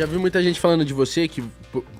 Já vi muita gente falando de você que,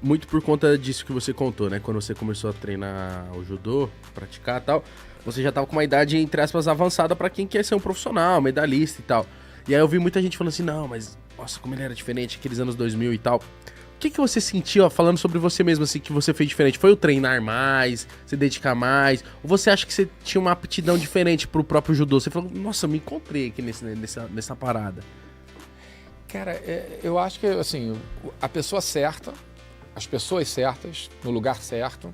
muito por conta disso que você contou, né? Quando você começou a treinar o judô, praticar e tal, você já tava com uma idade, entre aspas, avançada pra quem quer ser um profissional, medalhista e tal. E aí eu vi muita gente falando assim, não, mas, nossa, como ele era diferente, aqueles anos 2000 e tal. O que você sentiu, ó, falando sobre você mesmo, assim, que você fez diferente? Foi o treinar mais, se dedicar mais? Ou você acha que você tinha uma aptidão diferente pro próprio judô? Você falou, nossa, eu me encontrei aqui nessa parada. Cara, eu acho que, assim, a pessoa certa, as pessoas certas, no lugar certo,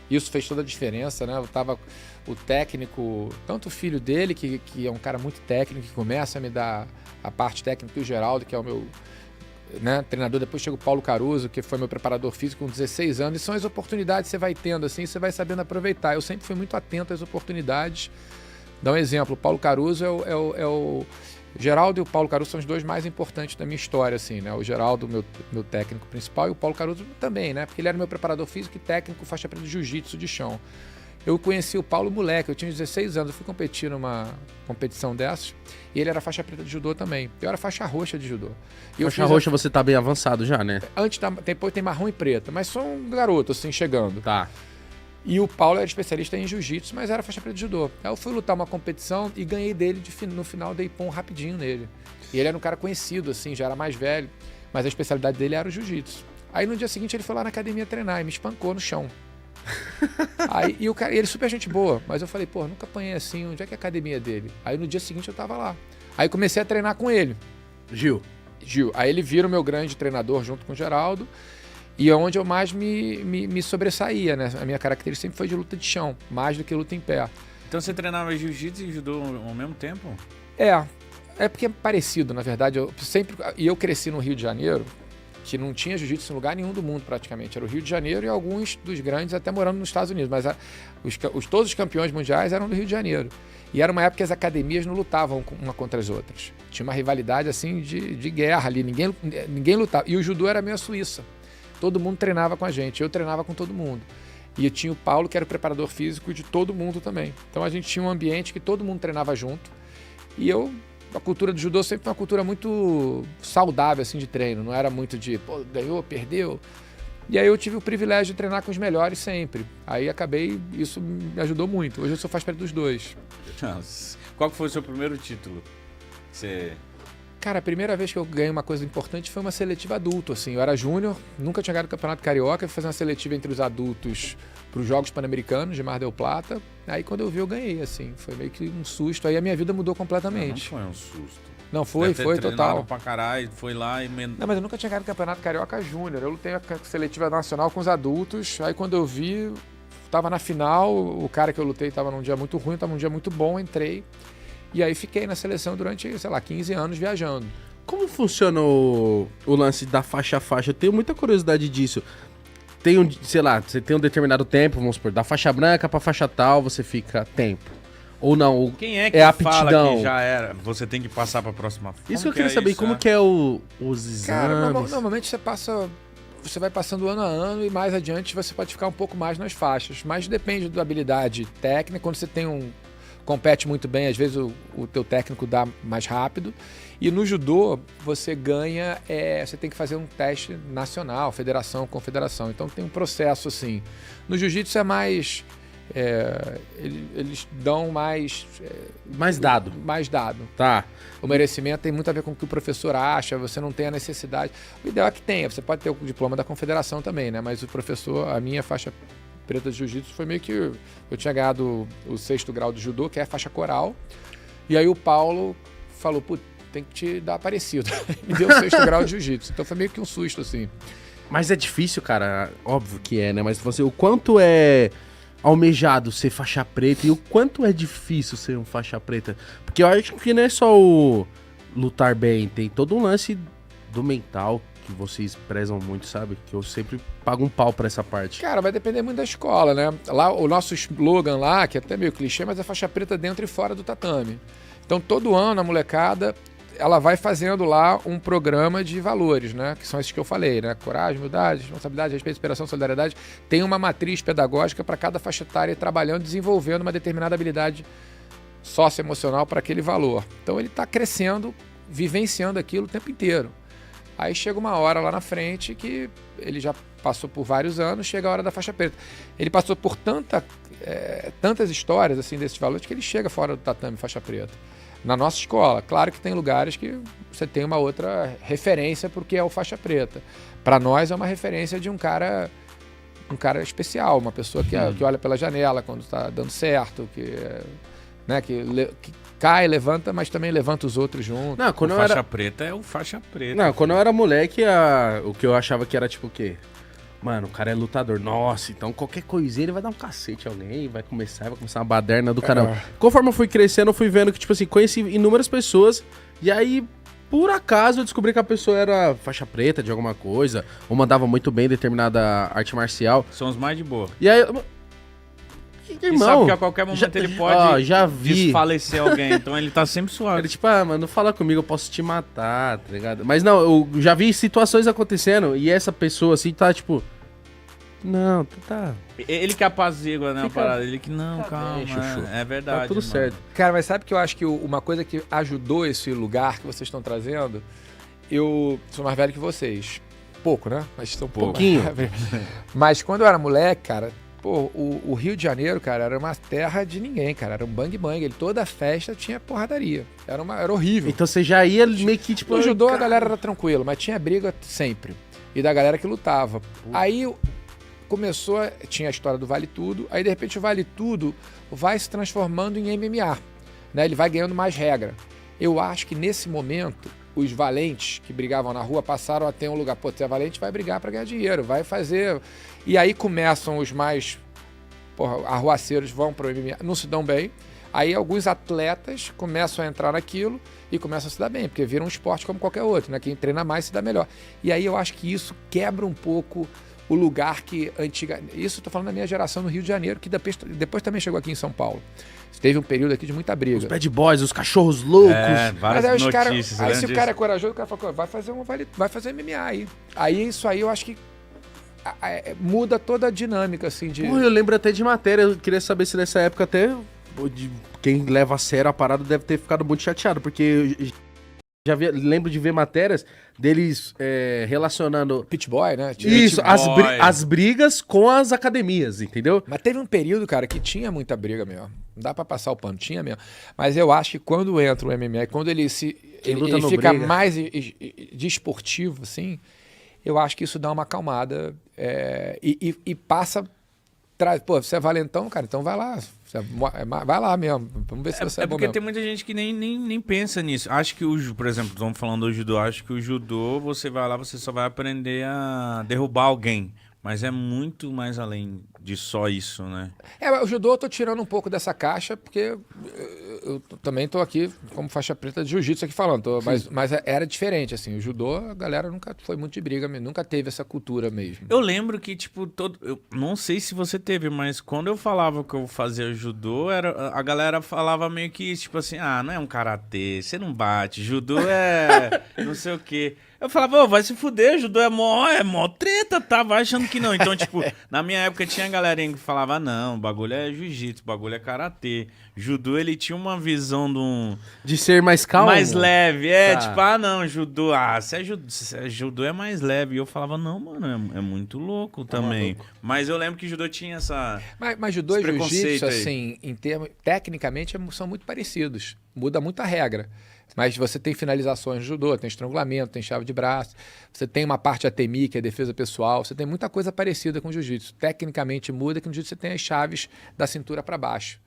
isso fez toda a diferença, né? Eu tava, o técnico, tanto o filho dele, que é um cara muito técnico, que começa a me dar a parte técnica, e o Geraldo, que é o meu, né, treinador, depois chega o Paulo Caruso, que foi meu preparador físico com 16 anos, e são as oportunidades que você vai tendo, assim, você vai sabendo aproveitar. Eu sempre fui muito atento às oportunidades. Dá um exemplo, o Paulo Caruso o Geraldo e o Paulo Caruso são os dois mais importantes da minha história, assim, né? O Geraldo, meu técnico principal, e o Paulo Caruso também, né? Porque ele era meu preparador físico e técnico faixa preta de jiu-jitsu de chão. Eu conheci o Paulo moleque, eu tinha 16 anos, eu fui competir numa competição dessas, e ele era faixa preta de judô também. Eu era faixa roxa de judô. E Faixa roxa você tá bem avançado já, né? Depois tem marrom e preta, mas sou um garoto, assim, chegando. Tá. E o Paulo era especialista em jiu-jitsu, mas era faixa preta de judô. Aí eu fui lutar uma competição e ganhei dele no final, dei pão rapidinho nele. E ele era um cara conhecido, assim, já era mais velho, mas a especialidade dele era o jiu-jitsu. Aí no dia seguinte ele foi lá na academia treinar e me espancou no chão. Aí, ele super gente boa, mas eu falei, pô, nunca apanhei assim, onde é que é a academia dele? Aí no dia seguinte eu tava lá. Aí comecei a treinar com ele. Gil. Aí ele vira o meu grande treinador junto com o Geraldo. E é onde eu mais me sobressaía, né? A minha característica sempre foi de luta de chão, mais do que luta em pé. Então você treinava jiu-jitsu e judô ao mesmo tempo? É porque é parecido, na verdade. Eu cresci no Rio de Janeiro, que não tinha jiu-jitsu em lugar nenhum do mundo praticamente. Era o Rio de Janeiro e alguns dos grandes até morando nos Estados Unidos. Mas todos os campeões mundiais eram do Rio de Janeiro. E era uma época que as academias não lutavam uma contra as outras. Tinha uma rivalidade assim de guerra ali, ninguém lutava. E o judô era meio a Suíça. Todo mundo treinava com a gente, eu treinava com todo mundo. E eu tinha o Paulo, que era o preparador físico de todo mundo também. Então a gente tinha um ambiente que todo mundo treinava junto. E a cultura do judô sempre foi uma cultura muito saudável, assim, de treino. Não era muito de, pô, ganhou, perdeu. E aí eu tive o privilégio de treinar com os melhores sempre. Aí isso me ajudou muito. Hoje eu sou faixa preta dos dois. Qual foi o seu primeiro título? Cara, a primeira vez que eu ganhei uma coisa importante foi uma seletiva adulto, assim. Eu era júnior, nunca tinha ganhado o Campeonato Carioca, fui fazer uma seletiva entre os adultos para os Jogos Pan-Americanos de Mar del Plata. Aí quando eu vi, eu ganhei, assim. Foi meio que um susto. Aí a minha vida mudou completamente. Não foi um susto. Não, foi total. Pra caralho, foi lá e... Não, mas eu nunca tinha ganhado o Campeonato Carioca júnior. Eu lutei a seletiva nacional com os adultos. Aí quando eu vi, tava na final, o cara que eu lutei tava num dia muito ruim, tava num dia muito bom, entrei. E aí fiquei na seleção durante, sei lá, 15 anos viajando. Como funciona o lance da faixa a faixa? Eu tenho muita curiosidade disso. Sei lá, você tem um determinado tempo, vamos supor, da faixa branca pra faixa tal, você fica tempo. Ou não, quem é que aptidão? Fala que já era, você tem que passar pra próxima fase? Isso que eu queria saber, como que é os exames? Cara, normalmente você vai passando ano a ano e mais adiante você pode ficar um pouco mais nas faixas. Mas depende da habilidade técnica, quando você compete muito bem, às vezes o teu técnico dá mais rápido. E no judô, você ganha, você tem que fazer um teste nacional, federação, confederação. Então tem um processo assim. No jiu-jitsu é mais... eles dão mais... mais dado. Mais dado. Tá. O merecimento tem muito a ver com o que o professor acha, você não tem a necessidade. O ideal é que tenha, você pode ter o diploma da confederação também, né? Mas o professor, a minha faixa preta de jiu-jitsu foi meio que... Eu tinha ganhado o 6º grau de judô, que é a faixa coral. E aí o Paulo falou, putz, tem que te dar parecido. Me deu o 6º grau de jiu-jitsu. Então foi meio que um susto, assim. Mas é difícil, cara. Óbvio que é, né? Mas você, o quanto é almejado ser faixa preta e o quanto é difícil ser um faixa preta? Porque eu acho que não é só o lutar bem, tem todo um lance do mental que vocês prezam muito, sabe? Que eu sempre pago um pau pra essa parte. Cara, vai depender muito da escola, né? Lá, o nosso slogan lá, que é até meio clichê, mas é faixa preta dentro e fora do tatame. Então, todo ano, a molecada, ela vai fazendo lá um programa de valores, né? Que são esses que eu falei, né? Coragem, humildade, responsabilidade, respeito, inspiração, solidariedade. Tem uma matriz pedagógica para cada faixa etária ir trabalhando, desenvolvendo uma determinada habilidade socioemocional para aquele valor. Então, ele está crescendo, vivenciando aquilo o tempo inteiro. Aí chega uma hora lá na frente que ele já passou por vários anos, chega a hora da faixa preta. Ele passou por tantas histórias assim desses valores que ele chega fora do tatame faixa preta. Na nossa escola, claro que tem lugares que você tem uma outra referência porque é o faixa preta. Para nós é uma referência de um cara especial, uma pessoa que olha pela janela quando está dando certo, que cai, levanta, mas também levanta os outros junto. Não, O faixa preta é o faixa preta. Não, quando eu era moleque, o que eu achava que era tipo o quê? Mano, o cara é lutador. Nossa, então qualquer coisinha ele vai dar um cacete a alguém, vai começar uma baderna do caramba. Conforme eu fui crescendo, eu fui vendo que, tipo assim, conheci inúmeras pessoas e aí, por acaso, eu descobri que a pessoa era faixa preta de alguma coisa, ou mandava muito bem em determinada arte marcial. São os mais de boa. E aí, E irmão, sabe que a qualquer momento ele pode já vi. desfalecer alguém, então ele tá sempre suave. Ele, tipo, mano, fala comigo, eu posso te matar, tá ligado? Mas não, eu já vi situações acontecendo e essa pessoa, assim, tá, tipo... Não, tá... Ele que apazigua, né, a Fica- parada. Ele que, não, Tá calma, bem, chuchu. é verdade, Tá tudo mano. certo. Cara, mas sabe que eu acho que uma coisa que ajudou esse lugar que vocês estão trazendo, eu sou mais velho que vocês. Pouco, né? Mas estão Pouquinho. Mas quando eu era moleque, cara, pô, o Rio de Janeiro, cara, era uma terra de ninguém, cara. Era um bang-bang. Toda festa tinha porradaria. Era horrível. Então você já ia meio que, tipo... No judô a cara, galera era tranquila, mas tinha briga sempre. E da galera que lutava. Aí tinha a história do Vale Tudo, aí de repente o Vale Tudo vai se transformando em MMA, né? Ele vai ganhando mais regra. Eu acho que nesse momento os valentes que brigavam na rua passaram a ter um lugar, pô, você é valente, vai brigar para ganhar dinheiro, vai fazer... E aí começam os mais arruaceiros, vão para o MMA, não se dão bem. Aí alguns atletas começam a entrar naquilo e começam a se dar bem, porque viram um esporte como qualquer outro, né? Quem treina mais se dá melhor. E aí eu acho que isso quebra um pouco o lugar que isso eu tô falando da minha geração no Rio de Janeiro, que depois também chegou aqui em São Paulo. Teve um período aqui de muita briga. Os bad boys, os cachorros loucos. Várias Mas aí notícias. aí se lembra o cara é disso? corajoso, o cara fala, vai fazer MMA aí. Aí isso aí eu acho que muda toda a dinâmica, assim, de... Pô, eu lembro até de matéria, eu queria saber se nessa época até quem leva a sério a parada deve ter ficado muito chateado, porque eu lembro de ver matérias deles relacionando... Pit Boy, né? Isso, boy. as brigas com as academias, entendeu? Mas teve um período, cara, que tinha muita briga mesmo. Não dá pra passar o pano, tinha mesmo. Mas eu acho que quando entra o MMA, quando ele luta não fica briga. mais desportivo, assim, eu acho que isso dá uma acalmada e passa... Pô, você é valentão, cara, então vai lá. Vai lá mesmo. Vamos ver se você é bom porque mesmo. tem muita gente que nem pensa nisso. Acho que por exemplo, estamos falando do judô, acho que o judô, você vai lá, você só vai aprender a derrubar alguém. Mas é muito mais além de só isso, né? O judô eu tô tirando um pouco dessa caixa, porque eu também tô aqui como faixa preta de jiu-jitsu aqui falando. Mas era diferente, assim. O judô, a galera nunca foi muito de briga, nunca teve essa cultura mesmo. Eu lembro que, tipo, eu não sei se você teve, mas quando eu falava que eu fazia judô, a galera falava meio que, tipo assim, não é um karatê, você não bate, judô é não sei o quê. Eu falava, vai se fuder, judô é mó treta, tá? Vai achando que não. Então, tipo, na minha época tinha galerinha que falava, não, o bagulho é jiu-jitsu, o bagulho é karatê. Judô, ele tinha uma visão De ser mais calmo. mais leve, Tá. tipo, não, judô, se é judô é mais leve. E eu falava, não, mano, é muito louco também. Mas eu lembro que judô tinha essa... Mas judô e esse preconceito jiu-jitsu, aí. assim, tecnicamente são muito parecidos. Muda muito a regra. Mas você tem finalizações no judô, tem estrangulamento, tem chave de braço, você tem uma parte ATMI, que é defesa pessoal, você tem muita coisa parecida com o jiu-jitsu. Tecnicamente muda que no jiu-jitsu você tem as chaves da cintura para baixo.